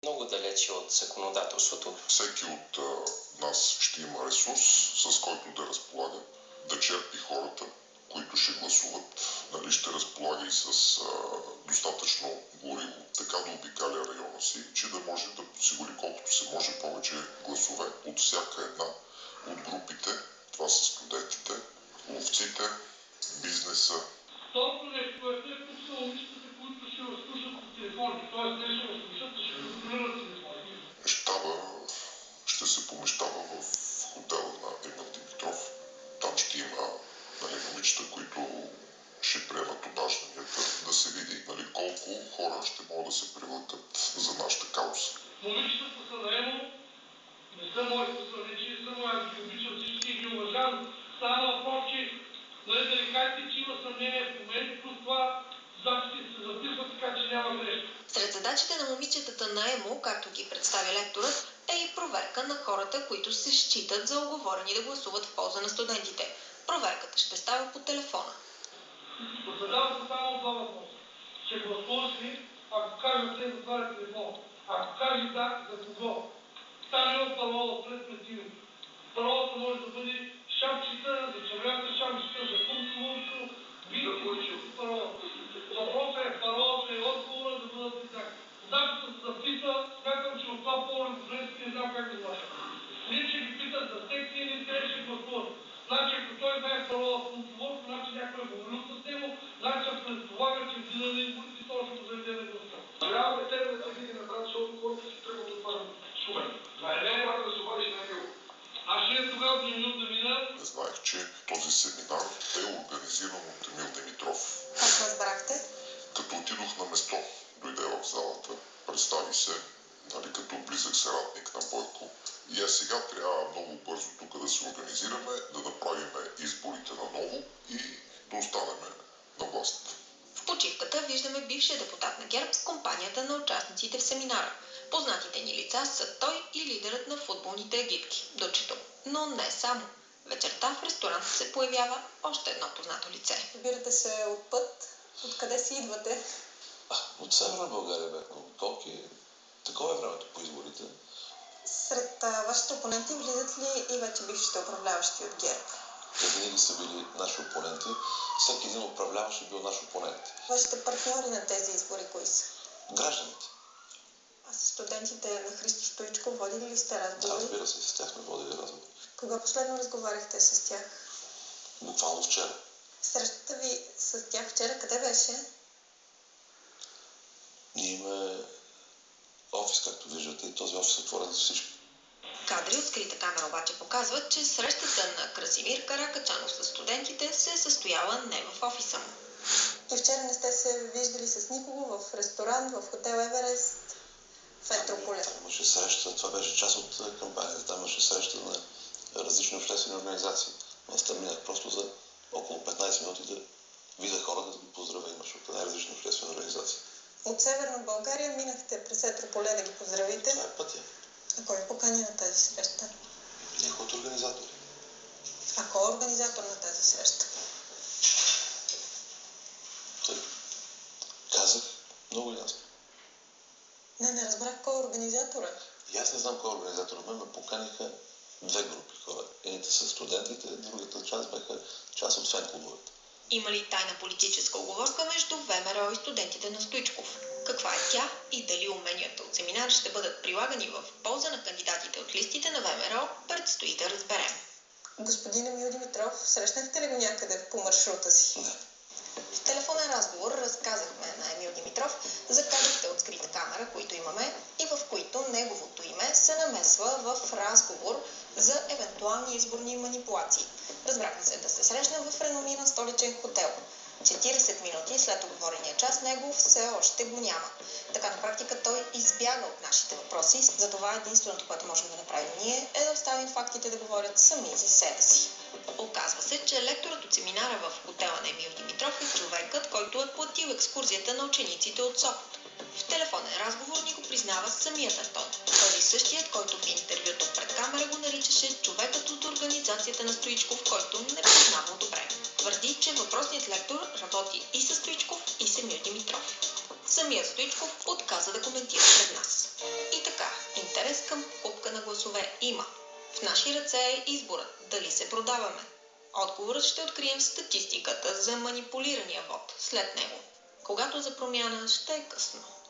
много далече от законодателството. Всеки от нас ще има ресурс, с който да разполага, да черпи хората, които ще гласуват, нали, ще разполага и с достатъчно гориво, така да обикаля района си, че да може да подсигури колкото се може повече гласове от всяка една от групите. Това са студентите, ловците, бизнеса. Второто нещо е, тук са момичетата, които ще разслушат по телефони, т.е. не ще разслушат, а ще контролират телефони. Щаба ще се помещава в хотела на Емил Димитров. Там ще има, нали, момичета, които ще приемат обажданията, да се види, нали, колко хора ще могат да се привлекат за нашата кауза. Момичетата са наемо, не са мои посланици, не са мои, аз ги обичам всички и ги уважавам. Става въпрос, че да ви кажете, че има съмнение в мен, плюс това записите се записват, така че няма грешка. Сред задачите на момичетата на ЕМО, както ги представя лекторът, е и проверка на хората, които се считат за уговорени да гласуват в полза на студентите. Проверката ще става по телефона. Задавам само два въпроса. Ще гласуваш ли, ако кажат не, затваря телефон. Ако каже да, за кого? Там има парола пред името. Паролата може да бъде шапчета, за червената шапчета, за пунктовото, бийте парола. Въпросът е паролата и отговора да бъдат еднакви. Когато се записва, смятам, че от това по-добре не знам как да звуча. Ние ще ги питат за секции, не те ще гласуват. Значи, ако той знае парола в пунктовото, значи някой е говорил с него, значи ако предполага, че в деня на изборите точно го заведе да гласува. Трябва да тебе да се види на брат, защото хората си тръгват от това шумен. Не трябва да се обадиш на него. Аз ще тогава до Емил да мина. Не знаех, че този семинар е организиран от Емил Димитров. Как разбрахте? Като отидох на место, дойде в залата, представи се, нали, като близък съратник на Бойко. И сега трябва много бързо тук да се организираме, да направим изборите наново и да останем на власт. В почивката виждаме бившия депутат на ГЕРБ с компанията на участниците в семинара. Познатите ни лица са той и лидерът на футболните египки, Дучето. Но не само. Вечерта в ресторанта се появява още едно познато лице. Разбирате се от път. Откъде си идвате? От Северна България бяхме, от Колки. Такова е времето по изборите. Сред вашите опоненти влизат ли и вече бившите управляващи от ГЕРБ? Те винаги са били наши опоненти. Всеки един управляващ е бил наш опонент. Вашите партньори на тези избори кои са? Гражданите. А с студентите на Христо Стоичков водили ли сте разговори? Да, разбира се, с тях сме водили разговори. Кога последно разговаряхте с тях? Буквално вчера. Срещата ви с тях вчера къде беше? Ние имаме офис, както виждате, и този офис е отворен за всички. Кадри от скрита камера обаче показват, че срещата на Красимир Каракачанов с студентите се е състояла не в офиса му. И вчера не сте се виждали с никого в ресторант, в хотел Еверест, в Етрополе? Там имаше среща, това беше част от кампанията. Там имаше среща на различни обществени организации. Аз там минах просто за около 15 минути да видя хората, да ги поздравя. Имаше от най-различни обществени организации. От Северна България минахте през Етрополе да ги поздравите. Това е пътя. А кой покани на тази среща? Някой от организатори. А кой е организатор на тази среща? Казах много ясно. Не разбрах кой е организатора. И аз не знам кой е организатор. Мен ме поканиха две групи хора. Едните са студентите, другата част бяха част от фен-клубовете. Има ли тайна политическа уговорка между ВМРО и студентите на Стоичков? Каква е тя и дали уменията от семинар ще бъдат прилагани в полза на кандидатите от листите на ВМРО, предстои да разберем. Господин Емил Димитров, срещнахте ли го някъде по маршрута си? Не. В телефонен разговор разказахме на Емил Димитров за кадрите от скрита камера, които имаме и в които неговото име се намесва в разговор за евентуални изборни манипулации. Разбрахме се да се срещнем в реномиран столичен хотел. 40 минути след оговорения час него все още го няма. Така на практика той избяга от нашите въпроси, затова единственото, което можем да направим ние е да оставим фактите да говорят сами за себе си. Оказва се, че лекторът от семинара в хотела на Емил Димитров е човекът, който е платил екскурзията на учениците от Сопот. В телефонен разговор ни го признава самият Антон. Този същият, който в интервюто пред камера го наричаше човекът от организацията на Стоичков, който не признавал добре. Твърди, че въпросният лектор работи и с Стоичков, и с Емил Димитров. Самият Стоичков отказа да коментира пред нас. И гласове има? В наши ръце е изборът дали се продаваме. Отговорът ще открием в статистиката за манипулирания вод след него, когато за промяна ще е късно.